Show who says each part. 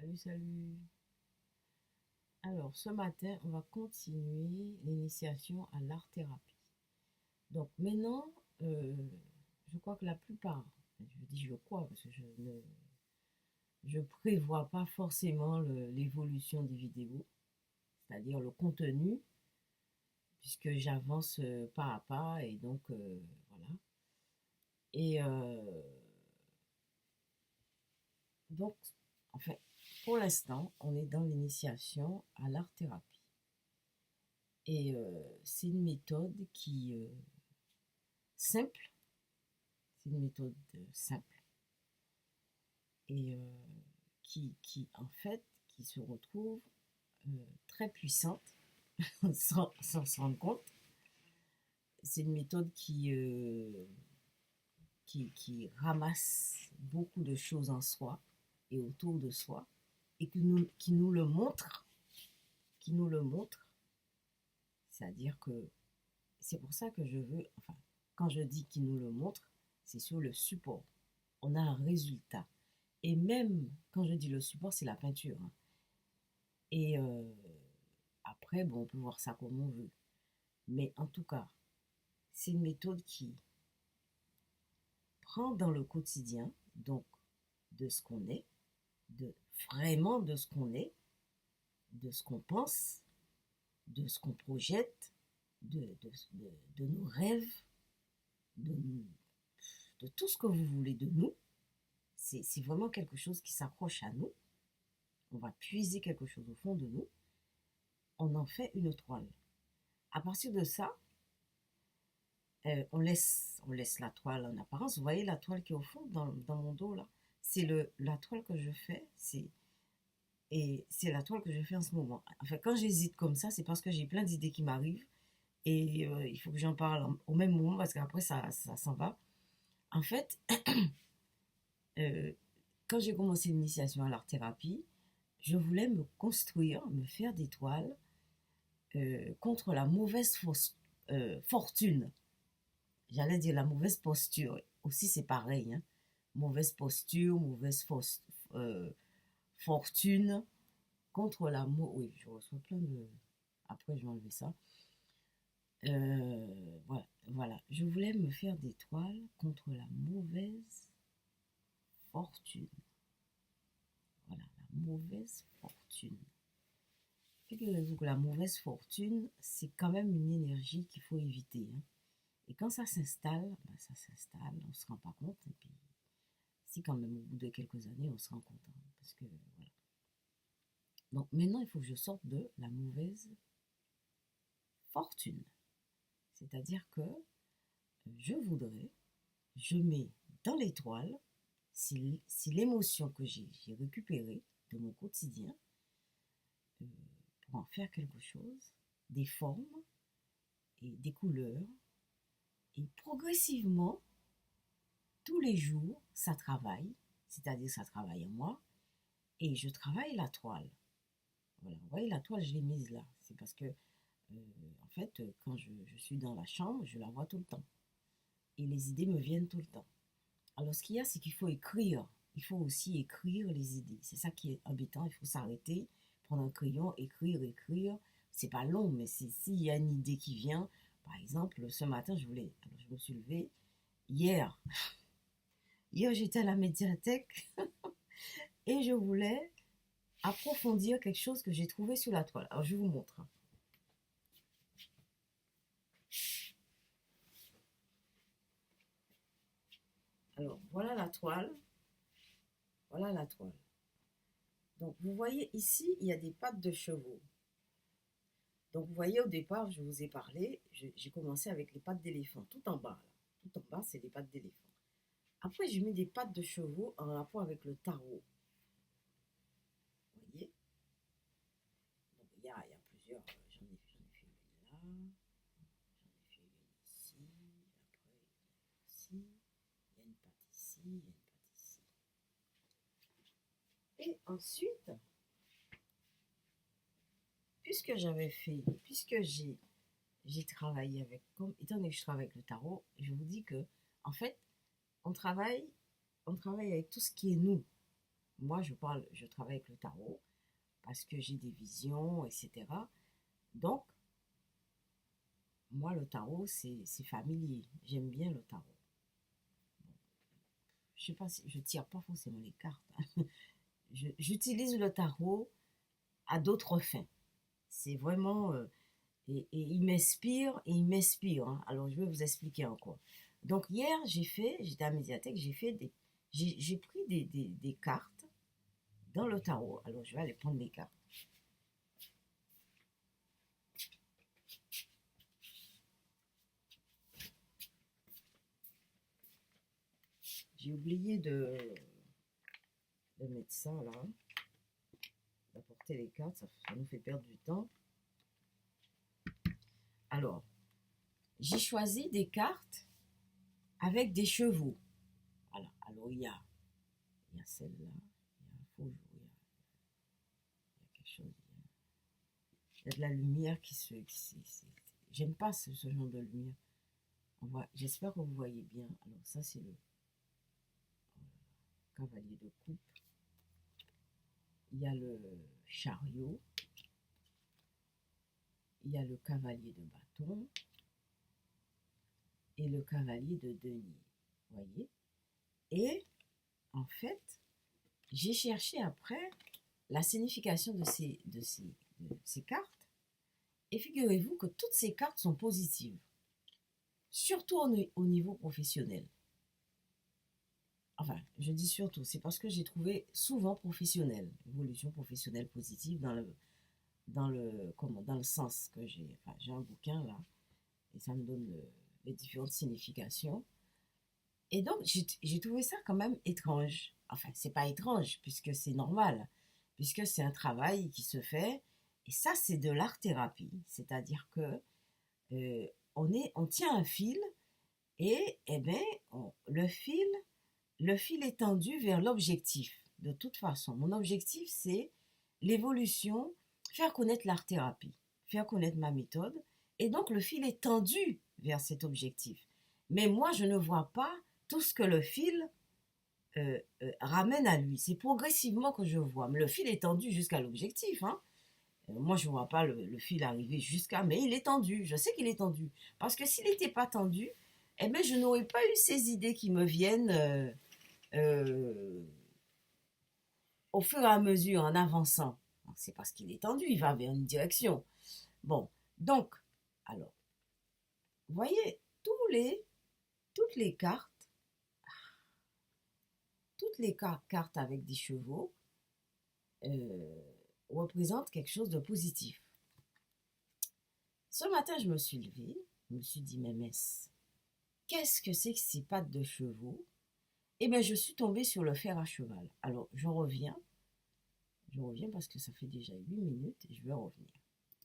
Speaker 1: Salut, salut. Alors, ce matin, on va continuer l'initiation à l'art-thérapie. Donc, maintenant, euh, je crois que la plupart, je dis je crois parce que je prévois pas forcément l'évolution des vidéos, c'est-à-dire le contenu, puisque j'avance pas à pas et donc voilà. Et donc, en fait, pour l'instant, on est dans l'initiation à l'art-thérapie. Et c'est une méthode qui simple, c'est une méthode simple et en fait qui se retrouve très puissante sans se rendre compte. C'est une méthode qui ramasse beaucoup de choses en soi et autour de soi et qui nous le montre, qui nous le montre. C'est-à-dire que c'est pour ça que je veux, enfin, quand je dis qu'il nous le montre, c'est sur le support. On a un résultat. Et même quand je dis le support, c'est la peinture, hein. Et après, bon, on peut voir ça comme on veut. Mais en tout cas, c'est une méthode qui prend dans le quotidien, donc de ce qu'on est, de vraiment de ce qu'on est, de ce qu'on pense, de ce qu'on projette, de nos rêves, de, de tout ce que vous voulez de nous. C'est vraiment quelque chose qui s'accroche à nous. On va puiser quelque chose au fond de nous. On en fait une toile. À partir de ça, on laisse la toile en apparence. Vous voyez la toile qui est au fond dans mon dos là. C'est la toile que je fais. C'est la toile que je fais en ce moment. Enfin, quand j'hésite comme ça, c'est parce que j'ai plein d'idées qui m'arrivent et il faut que j'en parle au même moment parce qu'après ça s'en va. En fait, euh, quand j'ai commencé l'initiation à l'art thérapie, je voulais me construire, me faire des toiles contre la mauvaise fortune. J'allais dire la mauvaise posture. Aussi, c'est pareil, hein. Mauvaise posture, euh, fortune contre la oui, je reçois plein de. Après, je vais enlever ça. Voilà, voilà. Je voulais me faire des toiles contre la mauvaise fortune. Voilà, la mauvaise fortune. Figurez-vous que la mauvaise fortune, c'est quand même une énergie qu'il faut éviter, hein. Et quand ça s'installe, on ne se rend pas compte. Et puis, si quand même, au bout de quelques années, on se rend compte, hein, parce que, voilà. Donc maintenant, il faut que je sorte de la mauvaise fortune. C'est-à-dire que je voudrais, je mets dans l'étoile, si l'émotion que j'ai récupérée de mon quotidien, euh, pour en faire quelque chose, des formes et des couleurs, et progressivement, tous les jours, ça travaille, c'est-à-dire ça travaille en moi, et je travaille la toile. Voilà, vous voyez, la toile, je l'ai mise là. C'est parce que, en fait, quand je suis dans la chambre, je la vois tout le temps. Et les idées me viennent tout le temps. Alors, ce qu'il y a, c'est qu'il faut écrire. Il faut aussi écrire les idées. C'est ça qui est embêtant. Il faut s'arrêter, prendre un crayon, écrire, écrire. C'est pas long, mais s'il y a une idée qui vient, par exemple, ce matin, alors je me suis levée. Hier, hier j'étais à la médiathèque et je voulais approfondir quelque chose que j'ai trouvé sur la toile. Alors, je vous montre. Alors, voilà la toile. Voilà la toile. Donc, vous voyez ici, il y a des pattes de chevaux. Donc, vous voyez, au départ, je vous ai parlé, j'ai commencé avec les pattes d'éléphant, tout en bas. Là. Tout en bas, c'est les pattes d'éléphant. Après, j'ai mis des pattes de chevaux en rapport avec le tarot. Vous voyez? Donc, il y a plusieurs. J'en ai fait une là, j'en ai fait une ici, après, ici, il y a une patte ici, il y a une patte ici. Et ensuite, puisque j'ai travaillé avec, comme, étant donné que je travaille avec le tarot, je vous dis que, en fait, on travaille, on travaille avec tout ce qui est nous. moi, je travaille avec le tarot parce que j'ai des visions, etc. Donc, moi, le tarot, c'est familier. J'aime bien le tarot. Je sais pas si je tire pas forcément les cartes, hein. J'utilise le tarot à d'autres fins. C'est vraiment et il m'inspire, hein. Alors je vais vous expliquer encore. Donc hier j'étais à la médiathèque, j'ai pris des cartes dans le tarot. Alors je vais aller prendre les cartes. J'ai oublié de mettre ça là, d'apporter les cartes, ça nous fait perdre du temps. Alors, j'ai choisi des cartes avec des chevaux. Voilà. Alors il y a celle-là, il y a un faux jour, il y a quelque chose. Il y a de la lumière j'aime pas ce genre de lumière. J'espère que vous voyez bien. Alors ça c'est le cavalier de coupe. Il y a le chariot. Il y a le cavalier de bâton. Et le cavalier de denier. Voyez. Et en fait, j'ai cherché après la signification de ces cartes. Et figurez-vous que toutes ces cartes sont positives. Surtout au niveau professionnel. Enfin, je dis surtout, c'est parce que j'ai trouvé souvent professionnel, évolution professionnelle positive dans le sens que j'ai un bouquin là, et ça me donne les différentes significations. Et donc, j'ai trouvé ça quand même étrange. Enfin, c'est pas étrange, puisque c'est normal, puisque c'est un travail qui se fait, et ça, c'est de l'art-thérapie, c'est-à-dire que on tient un fil, et eh ben, le fil est tendu vers l'objectif. De toute façon, mon objectif, c'est l'évolution, faire connaître l'art-thérapie, faire connaître ma méthode. Et donc, le fil est tendu vers cet objectif. Mais moi, je ne vois pas tout ce que le fil ramène à lui. C'est progressivement que je vois. Mais le fil est tendu jusqu'à l'objectif, hein. Moi, je ne vois pas le fil arriver jusqu'à... Mais il est tendu. Je sais qu'il est tendu. Parce que s'il n'était pas tendu, eh bien, je n'aurais pas eu ces idées qui me viennent... au fur et à mesure, en avançant. C'est parce qu'il est tendu, il va vers une direction. Bon, donc, alors, vous voyez, toutes les cartes, cartes avec des chevaux représentent quelque chose de positif. Ce matin, je me suis levée, je me suis dit, mais qu'est-ce que c'est que ces pattes de chevaux? Eh bien, je suis tombée sur le fer à cheval. Alors, je reviens parce que ça fait déjà 8 minutes et je vais revenir.